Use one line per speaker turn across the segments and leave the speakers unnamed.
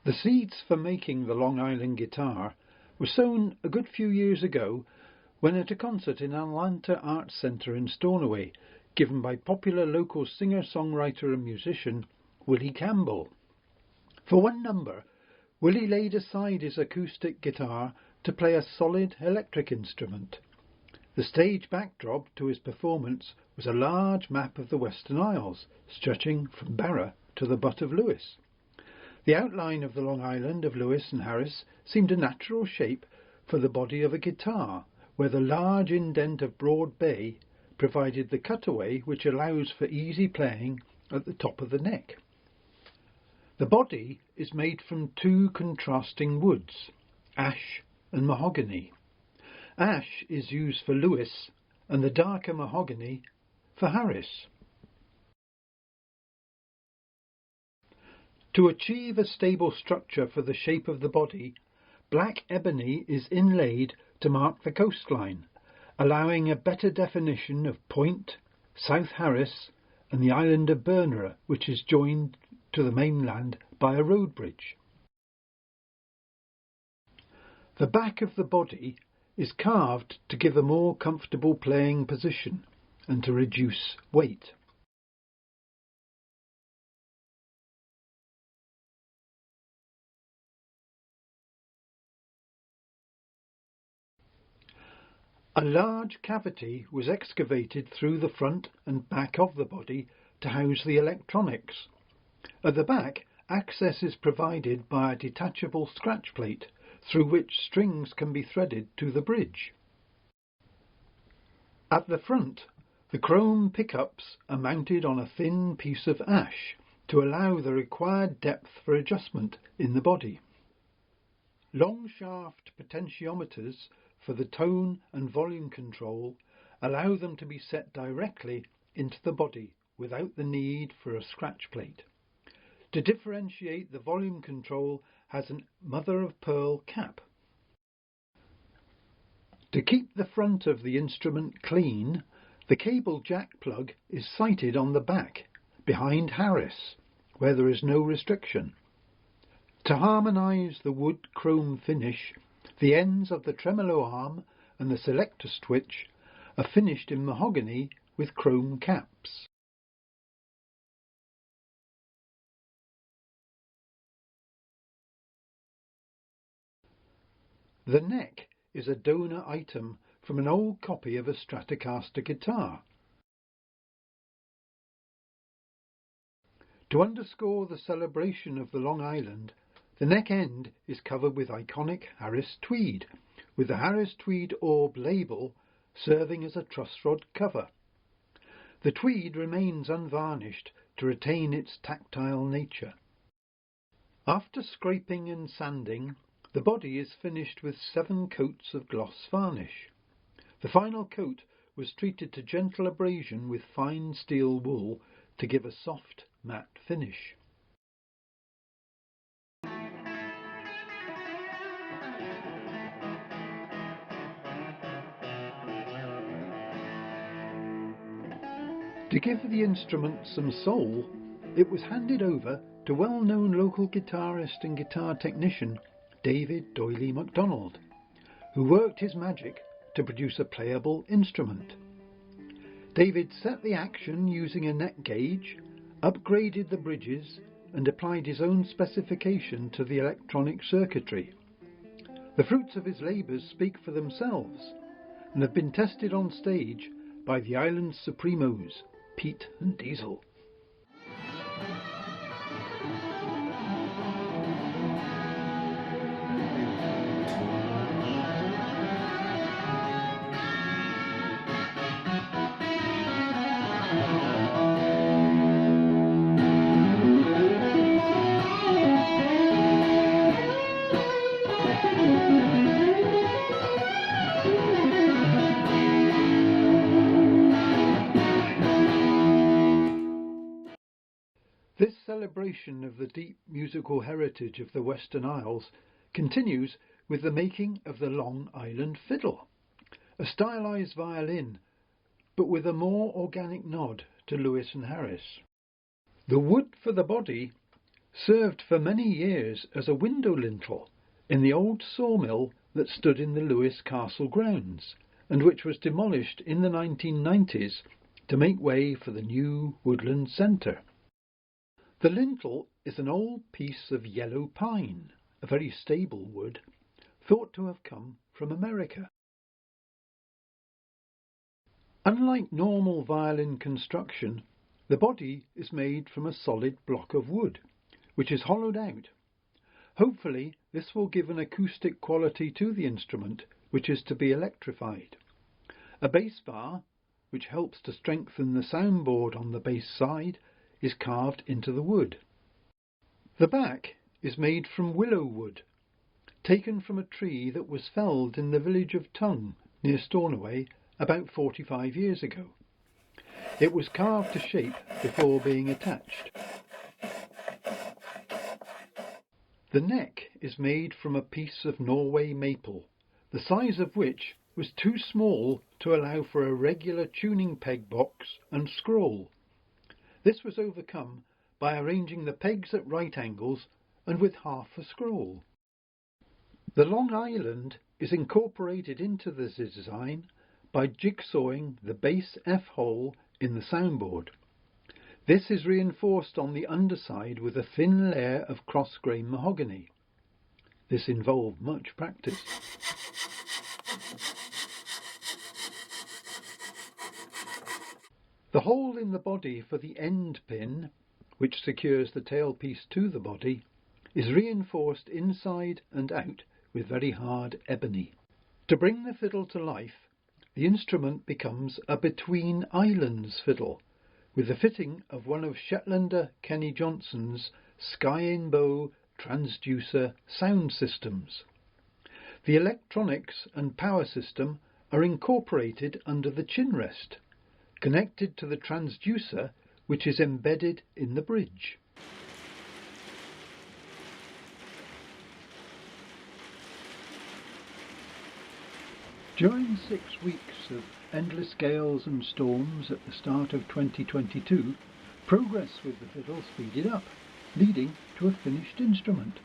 The seeds for making the Long Island guitar were sown a good few years ago when at a concert in Atlanta Arts Centre in Stornoway, given by popular local singer-songwriter and musician Willie Campbell. For one number, Willie laid aside his acoustic guitar to play a solid electric instrument. The stage backdrop to his performance was a large map of the Western Isles, stretching from Barra to the Butt of Lewis. The outline of the Long Island of Lewis and Harris seemed a natural shape for the body of a guitar, where the large indent of Broad Bay provided the cutaway which allows for easy playing at the top of the neck. The body is made from two contrasting woods, ash and mahogany. Ash is used for Lewis and the darker mahogany for Harris. To achieve a stable structure for the shape of the body, black ebony is inlaid to mark the coastline, allowing a better definition of Point, South Harris and the island of Bernera, which is joined to the mainland by a road bridge. The back of the body is carved to give a more comfortable playing position and to reduce weight. A large cavity was excavated through the front and back of the body to house the electronics. At the back, access is provided by a detachable scratch plate through which strings can be threaded to the bridge. At the front, the chrome pickups are mounted on a thin piece of ash to allow the required depth for adjustment in the body. Long shaft potentiometers for the tone and volume control allow them to be set directly into the body without the need for a scratch plate. To differentiate, the volume control has a mother-of-pearl cap. To keep the front of the instrument clean, the cable jack plug is sited on the back, behind Harris, where there is no restriction. To harmonise the wood chrome finish, the ends of the tremolo arm and the selector switch are finished in mahogany with chrome caps. The neck is a donor item from an old copy of a Stratocaster guitar. To underscore the celebration of the Long Island, the neck end is covered with iconic Harris tweed, with the Harris Tweed Orb label serving as a truss rod cover. The tweed remains unvarnished to retain its tactile nature. After scraping and sanding, the body is finished with 7 coats of gloss varnish. The final coat was treated to gentle abrasion with fine steel wool to give a soft, matte finish. To give the instrument some soul, it was handed over to well-known local guitarist and guitar technician David Doyley MacDonald, who worked his magic to produce a playable instrument. David set the action using a neck gauge, upgraded the bridges and applied his own specification to the electronic circuitry. The fruits of his labours speak for themselves and have been tested on stage by the island's supremos, Pete and Diesel. This celebration of the deep musical heritage of the Western Isles continues with the making of the Long Island Fiddle, a stylised violin, but with a more organic nod to Lewis and Harris. The wood for the body served for many years as a window lintel in the old sawmill that stood in the Lewis Castle grounds, and which was demolished in the 1990s to make way for the new Woodland Centre. The lintel is an old piece of yellow pine, a very stable wood, thought to have come from America. Unlike normal violin construction, the body is made from a solid block of wood, which is hollowed out. Hopefully, this will give an acoustic quality to the instrument, which is to be electrified. A bass bar, which helps to strengthen the soundboard on the bass side, is carved into the wood. The back is made from willow wood, taken from a tree that was felled in the village of Tongue, near Stornoway, about 45 years ago. It was carved to shape before being attached. The neck is made from a piece of Norway maple, the size of which was too small to allow for a regular tuning peg box and scroll. This was overcome by arranging the pegs at right angles and with half a scroll. The long island is incorporated into the design by jigsawing the bass F hole in the soundboard. This is reinforced on the underside with a thin layer of cross-grain mahogany. This involved much practice. The hole in the body for the end pin, which secures the tailpiece to the body, is reinforced inside and out with very hard ebony. To bring the fiddle to life, the instrument becomes a between islands fiddle, with the fitting of one of Shetlander Kenny Johnson's Sky in Bow transducer sound systems. The electronics and power system are incorporated under the chin rest, connected to the transducer which is embedded in the bridge. During 6 weeks of endless gales and storms at the start of 2022, progress with the fiddle speeded up, leading to a finished instrument.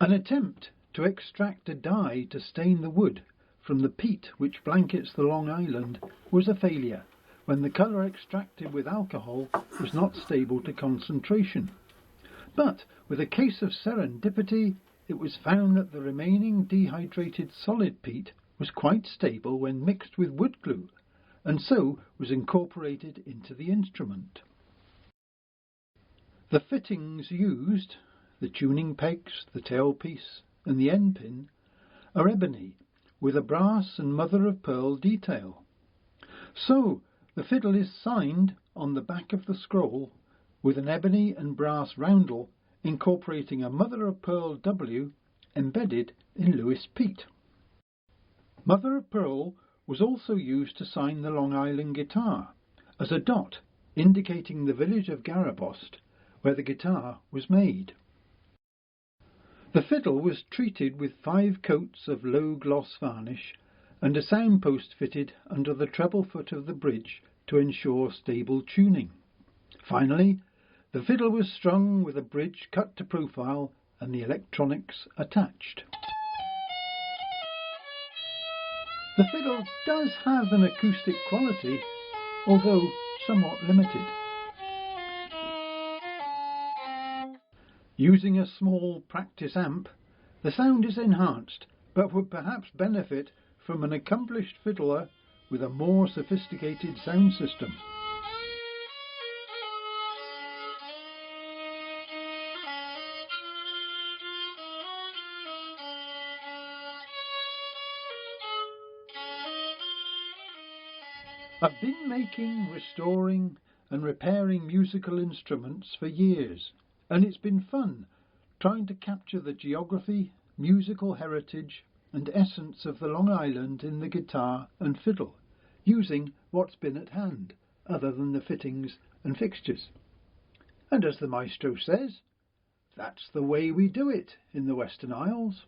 An attempt to extract a dye to stain the wood from the peat which blankets the Long Island was a failure, when the colour extracted with alcohol was not stable to concentration. But with a case of serendipity, it was found that the remaining dehydrated solid peat was quite stable when mixed with wood glue, and so was incorporated into the instrument. The fittings used, the tuning pegs, the tailpiece, and the end pin, are ebony, with a brass and mother-of-pearl detail. So the fiddle is signed on the back of the scroll with an ebony and brass roundel incorporating a mother-of-pearl W embedded in Lewis peat. Mother-of-pearl was also used to sign the Long Island guitar as a dot indicating the village of Garabost where the guitar was made. The fiddle was treated with 5 coats of low-gloss varnish and a soundpost fitted under the treble foot of the bridge to ensure stable tuning. Finally, the fiddle was strung with a bridge cut to profile and the electronics attached. The fiddle does have an acoustic quality, although somewhat limited. Using a small practice amp, the sound is enhanced, but would perhaps benefit from an accomplished fiddler with a more sophisticated sound system. I've been making, restoring and repairing musical instruments for years, and it's been fun trying to capture the geography, musical heritage and essence of the Long Island in the guitar and fiddle, using what's been at hand, other than the fittings and fixtures. And as the maestro says, that's the way we do it in the Western Isles.